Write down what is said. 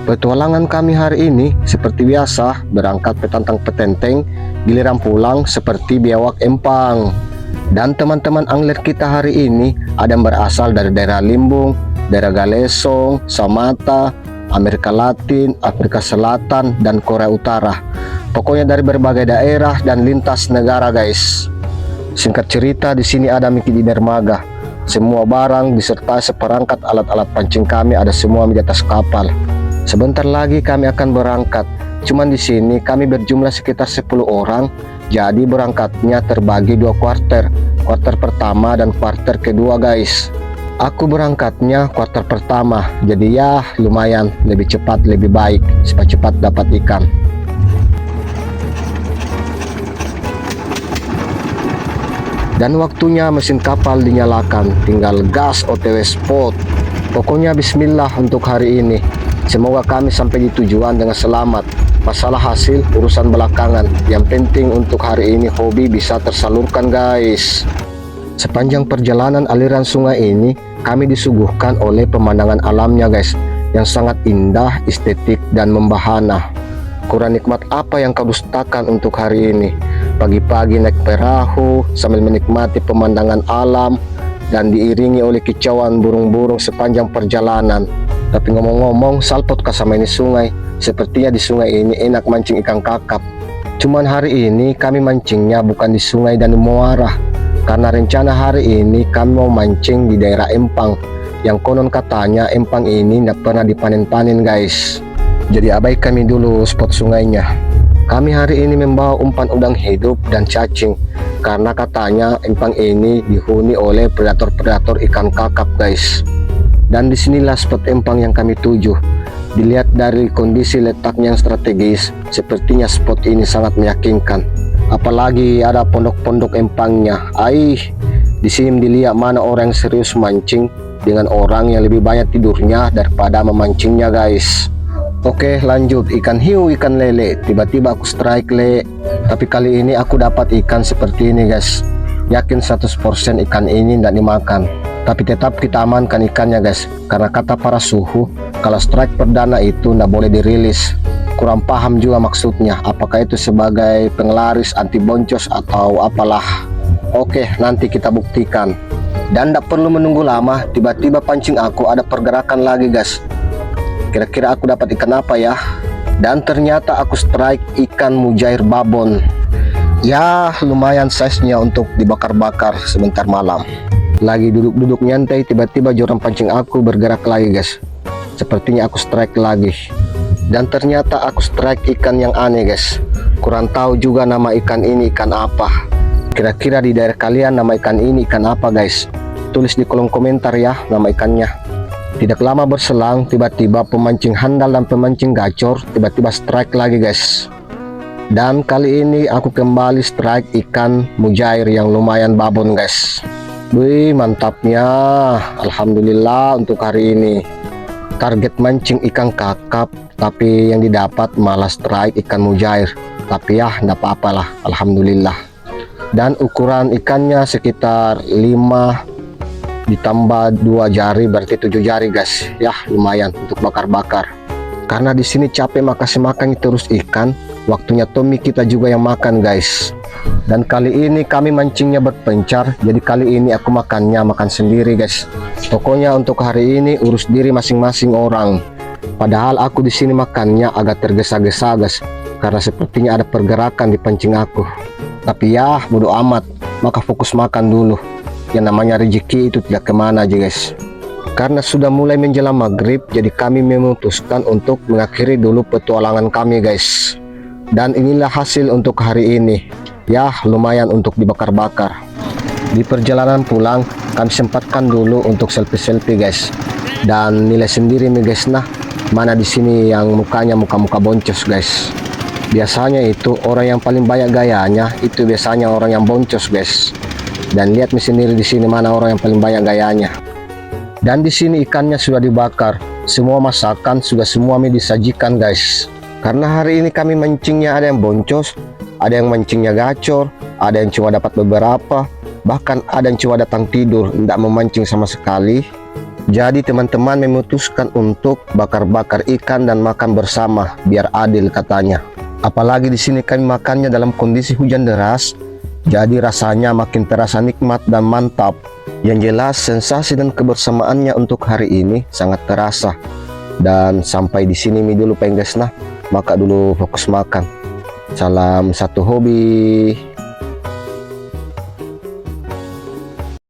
Petualangan kami hari ini seperti biasa, berangkat petantang petenteng, giliran pulang seperti biawak empang. Dan teman-teman angler kita hari ini ada yang berasal dari daerah Limbung, daerah Galesong, Samata, Amerika Latin, Afrika Selatan, dan Korea Utara. Pokoknya dari berbagai daerah dan lintas negara, guys. Singkat cerita, di sini ada Miki di dermaga. Semua barang disertai seperangkat alat-alat pancing kami ada semua di atas kapal. Sebentar lagi kami akan berangkat. Cuman di sini kami berjumlah sekitar 10 orang. Jadi berangkatnya terbagi 2 kuarter. Kuarter pertama dan kuarter kedua, guys. Aku berangkatnya kuarter pertama. Jadi ya lumayan lebih cepat lebih baik supaya cepat dapat ikan. Dan waktunya mesin kapal dinyalakan, tinggal gas OTW spot. Pokoknya bismillah untuk hari ini. Semoga kami sampai di tujuan dengan selamat. Masalah hasil urusan belakangan. Yang penting untuk hari ini hobi bisa tersalurkan, guys. Sepanjang perjalanan aliran sungai ini kami disuguhkan oleh pemandangan alamnya, guys, yang sangat indah, estetik, dan membahana. Kurang nikmat apa yang kau dustakan untuk hari ini? Pagi-pagi naik perahu sambil menikmati pemandangan alam dan diiringi oleh kicauan burung-burung sepanjang perjalanan. Tapi ngomong-ngomong, salpot kah sama ini sungai? Sepertinya di sungai ini enak mancing ikan kakap. Cuman hari ini kami mancingnya bukan di sungai dan muara, karena rencana hari ini kami mau mancing di daerah empang, yang konon katanya empang ini tidak pernah dipanen-panen, guys. Jadi abaikan kami dulu spot sungainya. Kami hari ini membawa umpan udang hidup dan cacing, karena katanya empang ini dihuni oleh predator-predator ikan kakap, guys. Dan disinilah spot empang yang kami tuju. Dilihat dari kondisi letaknya yang strategis, sepertinya spot ini sangat meyakinkan. Apalagi ada pondok-pondok empangnya. Di sini dilihat mana orang yang serius mancing dengan orang yang lebih banyak tidurnya daripada memancingnya, guys. Oke, lanjut. Ikan hiu, ikan lele. Tiba-tiba aku strike, le. Tapi kali ini aku dapat ikan seperti ini, guys. Yakin 100% ikan ini tidak dimakan. Tapi tetap kita amankan ikannya, guys. Karena kata para suhu, kalau strike perdana itu tidak boleh dirilis. Kurang paham juga maksudnya. Apakah itu sebagai penglaris anti boncos atau apalah. Oke, nanti kita buktikan. Dan tidak perlu menunggu lama. Tiba-tiba pancing aku ada pergerakan lagi, guys. Kira-kira aku dapat ikan apa ya? Dan ternyata aku strike ikan mujair babon. Ya lumayan size-nya untuk dibakar-bakar sebentar malam. Lagi duduk-duduk nyantai, tiba-tiba joran pancing aku bergerak lagi, guys. Sepertinya aku strike lagi. Dan ternyata aku strike ikan yang aneh, guys. Kurang tahu juga nama ikan ini ikan apa. Kira-kira di daerah kalian nama ikan ini ikan apa, guys? Tulis di kolom komentar ya nama ikannya. Tidak lama berselang, tiba-tiba pemancing handal dan pemancing gacor tiba-tiba strike lagi, guys. Dan kali ini aku kembali strike ikan mujair yang lumayan babon, guys. Wih, mantapnya. Alhamdulillah untuk hari ini. Target mancing ikan kakap, tapi yang didapat malah strike ikan mujair. Tapi ya tidak apa-apalah, alhamdulillah. Dan ukuran ikannya sekitar 5 ditambah 2 jari berarti 7 jari, guys. Ya lumayan untuk bakar-bakar. Karena di sini capek makasih makan terus ikan, waktunya Tommy kita juga yang makan, guys. Dan kali ini kami mancingnya berpencar, jadi kali ini aku makan sendiri, guys. Pokoknya untuk hari ini urus diri masing-masing orang. Padahal aku di sini makannya agak tergesa-gesa, guys, karena sepertinya ada pergerakan di pancing aku. Tapi ya bodo amat, maka fokus makan dulu. Yang namanya rezeki itu tidak kemana aja, guys. Karena sudah mulai menjelang maghrib, jadi kami memutuskan untuk mengakhiri dulu petualangan kami, guys. Dan inilah hasil untuk hari ini. Ya lumayan untuk dibakar-bakar. Di perjalanan pulang kami sempatkan dulu untuk selfie-selfie, guys. Dan nilai sendiri nih, guys, nah mana di sini yang mukanya muka-muka boncos, guys. Biasanya itu orang yang paling banyak gayanya itu biasanya orang yang boncos, guys. Dan lihat sendiri di sini mana orang yang paling banyak gayanya. Dan di sini ikannya sudah dibakar. Semua masakan sudah semua disajikan, guys. Karena hari ini kami mancingnya ada yang boncos, ada yang mancingnya gacor, ada yang cuma dapat beberapa, bahkan ada yang cuma datang tidur, tidak memancing sama sekali. Jadi teman-teman memutuskan untuk bakar-bakar ikan dan makan bersama biar adil katanya. Apalagi di sini kami makannya dalam kondisi hujan deras, jadi rasanya makin terasa nikmat dan mantap. Yang jelas sensasi dan kebersamaannya untuk hari ini sangat terasa. Dan sampai di sini dulu pengges nah, maka dulu fokus makan. Salam satu hobi.